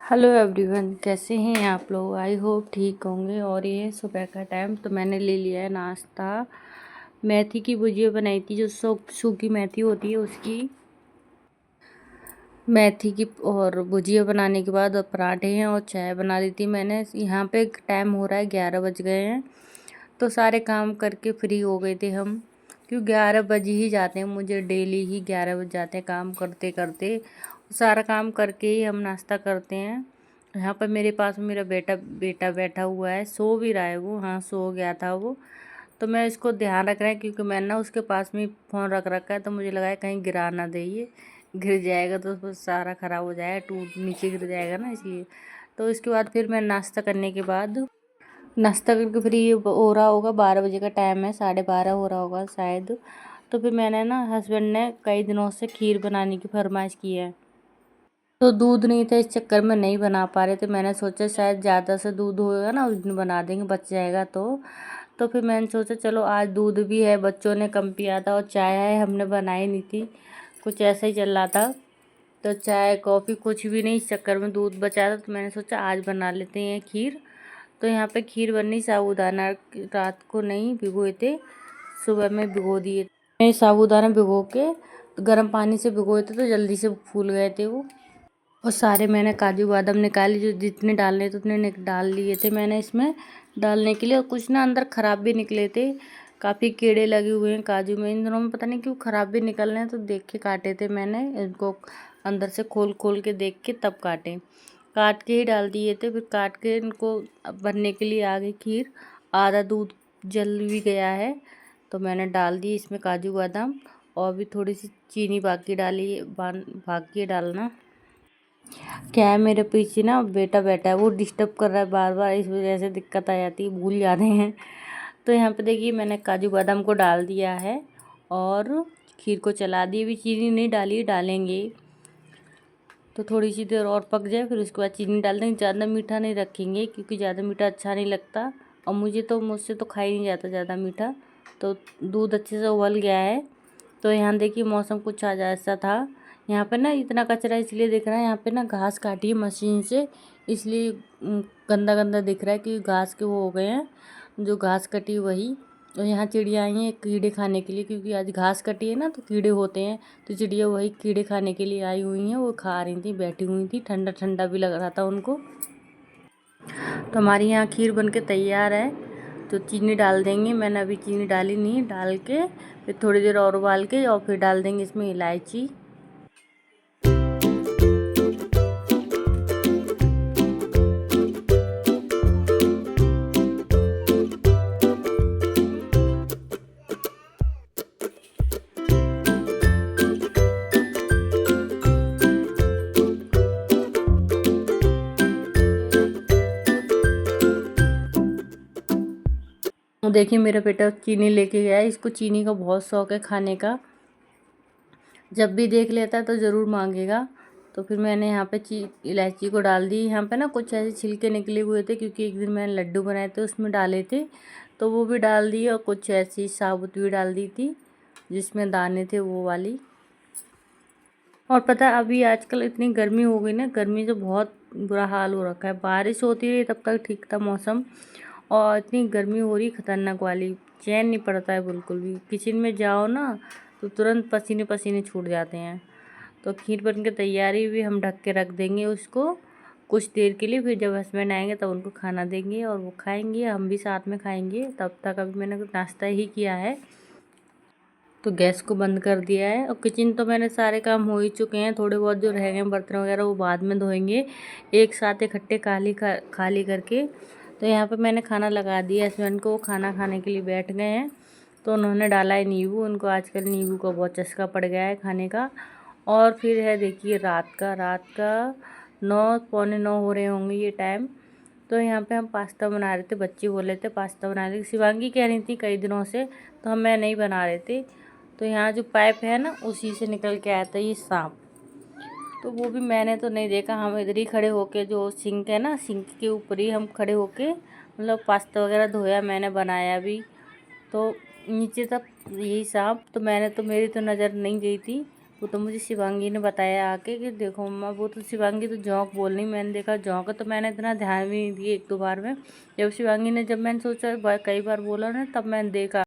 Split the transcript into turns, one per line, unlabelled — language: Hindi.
हेलो एवरीवन, कैसे हैं आप लोग। आई होप ठीक होंगे। और ये सुबह का टाइम, तो मैंने ले लिया है नाश्ता। मेथी की भुजिया बनाई थी, जो सूखी मेथी होती है उसकी मेथी की। और भुजिया बनाने के बाद और पराठे हैं और चाय बना दी थी मैंने। यहाँ पे टाइम हो रहा है 11 बज गए हैं, तो सारे काम करके फ्री हो गए थे हम। क्यों 11 बज ही जाते हैं, मुझे डेली ही 11 बज जाते हैं काम करते करते। सारा काम करके ही हम नाश्ता करते हैं। यहाँ पर मेरे पास मेरा बेटा बेटा बैठा हुआ है, सो भी रहा है वो। हाँ, सो गया था वो, तो मैं इसको ध्यान रख रहा है क्योंकि मैंने ना उसके पास में फ़ोन रख रखा है। तो मुझे लगा है कहीं गिरा ना दे, ये गिर जाएगा तो सारा ख़राब हो जाएगा, टूट नीचे गिर जाएगा ना, इसलिए। तो इसके बाद फिर मैं नाश्ता करने के बाद, नाश्ता करके फ्री हो रहा होगा, 12 बजे का टाइम है, 12:30 हो रहा होगा शायद। तो फिर मैंने ना, हस्बैंड ने कई दिनों से खीर बनाने की फरमाइश की है, तो दूध नहीं था, इस चक्कर में नहीं बना पा रहे थे। मैंने सोचा शायद ज़्यादा से दूध होगा ना, उस दिन बना देंगे, बच जाएगा। तो फिर मैंने सोचा चलो आज दूध भी है, बच्चों ने कम पिया था, और चाय है हमने बनाई नहीं थी, कुछ ऐसा ही चल रहा था। तो चाय कॉफ़ी कुछ भी नहीं, इस चक्कर में दूध बचा था, तो मैंने सोचा आज बना लेते हैं खीर। तो यहाँ पे खीर बननी, साबूदाना रात को नहीं भिगोए थे, सुबह में भिगो दिए थे। साबूदाना भिगो के गर्म पानी से भिगोए थे, तो जल्दी से फूल गए थे वो। और सारे मैंने काजू बादाम निकाले, जो जितने डालने थे उतने डाल लिए थे मैंने इसमें डालने के लिए। और कुछ ना अंदर ख़राब भी निकले थे, काफ़ी कीड़े लगे हुए हैं काजू में। इन दिनों में पता नहीं क्यों ख़राब भी निकल रहे हैं, तो देख के काटे थे मैंने इनको, अंदर से खोल खोल के देख के तब काटे, काट के ही डाल दिए थे। फिर काट के इनको बनने के लिए आ गई खीर। आधा दूध जल भी गया है, तो मैंने डाल दी इसमें काजू बादाम, और भी थोड़ी सी चीनी बाकी डाली, बाकी डालना। क्या है, मेरे पीछे ना बेटा बैठा है, वो डिस्टर्ब कर रहा है बार बार, इस वजह से दिक्कत आ जाती है, भूल जाते हैं। तो यहाँ पे देखिए मैंने काजू बादाम को डाल दिया है और खीर को चला दी। अभी चीनी नहीं डाली, डालेंगे तो थोड़ी सी देर और पक जाए, फिर उसके बाद चीनी डाल देंगे। ज़्यादा मीठा नहीं रखेंगे क्योंकि ज़्यादा मीठा अच्छा नहीं लगता, और मुझसे तो खाई नहीं जाता ज़्यादा मीठा। तो दूध अच्छे से उबल गया है। तो यहाँ देखिए मौसम कुछ आज ऐसा था। यहाँ पे ना इतना कचरा इसलिए दिख रहा है, यहाँ पे ना घास काटी है मशीन से, इसलिए गंदा गंदा दिख रहा है, क्योंकि घास के वो हो गए हैं, जो घास कटी वही। और यहाँ चिड़िया आई हैं कीड़े खाने के लिए, क्योंकि आज घास कटी है ना, तो कीड़े होते हैं, तो चिड़िया वही कीड़े खाने के लिए आई हुई हैं, वो खा रही थी, बैठी हुई थी, ठंडा ठंडा भी लग रहा था उनको। तो हमारी यहाँ खीर बन के तैयार है, तो चीनी डाल देंगे। मैंने अभी चीनी डाली नहीं, डाल के फिर थोड़ी देर और उबाल के, और फिर डाल देंगे इसमें इलायची। तो देखिए मेरा बेटा चीनी लेके गया है, इसको चीनी का बहुत शौक है खाने का, जब भी देख लेता है तो ज़रूर मांगेगा। तो फिर मैंने यहाँ पे इलायची को डाल दी। यहाँ पे ना कुछ ऐसे छिलके निकले हुए थे, क्योंकि एक दिन मैंने लड्डू बनाए थे उसमें डाले थे, तो वो भी डाल दिए। और कुछ ऐसी साबुत भी डाल दी थी जिसमें दाने थे, वो वाली। और पता है अभी आजकल इतनी गर्मी हो गई ना, गर्मी से बहुत बुरा हाल हो रखा है। बारिश होती रही तब तक ठीक था मौसम, और इतनी गर्मी हो रही खतरनाक वाली, चैन नहीं पड़ता है बिल्कुल भी। किचन में जाओ ना तो तुरंत पसीने पसीने छूट जाते हैं। तो खीर बन के तैयारी भी, हम ढक के रख देंगे उसको कुछ देर के लिए, फिर जब हस्बैंड आएंगे तब उनको खाना देंगे और वो खाएंगे, हम भी साथ में खाएंगे। तब तक अभी मैंने नाश्ता ही किया है, तो गैस को बंद कर दिया है। और किचन तो मैंने सारे काम हो ही चुके हैं, थोड़े बहुत जो रह गए बर्तन वगैरह वो बाद में धोएंगे, एक साथ इकट्ठे खाली करके। तो यहाँ पे मैंने खाना लगा दिया हस्बैंड को, वो खाना खाने के लिए बैठ गए हैं। तो उन्होंने डाला है नींबू, उनको आजकल नींबू का बहुत चस्का पड़ गया है खाने का। और फिर है देखिए रात का 9 पौने 9 हो रहे होंगे ये टाइम। तो यहाँ पे हम पास्ता बना रहे थे, बच्चे बोले थे पास्ता बना रहे थे, शिवांगी कह रही थी कई दिनों से, तो मैं नहीं बना रहे थे। तो यहाँ जो पाइप है ना, उसी से निकल के आया था ये सांप। तो वो भी मैंने तो नहीं देखा, हम इधर ही खड़े होके, जो सिंक है ना, सिंक के ऊपर ही हम खड़े होके मतलब पास्ता वगैरह धोया, मैंने बनाया भी। तो नीचे तक यही सांप, तो मेरी तो नज़र नहीं गई थी, वो तो मुझे शिवांगी ने बताया आके कि देखो मम्मा, वो तो शिवांगी तो जौंक बोलनी, मैंने देखा जौंक, तो मैंने इतना ध्यान भी नहीं दिया 1-2 बार में। जब शिवांगी ने, जब मैंने सोचा कई बार बोला ना, तब मैंने देखा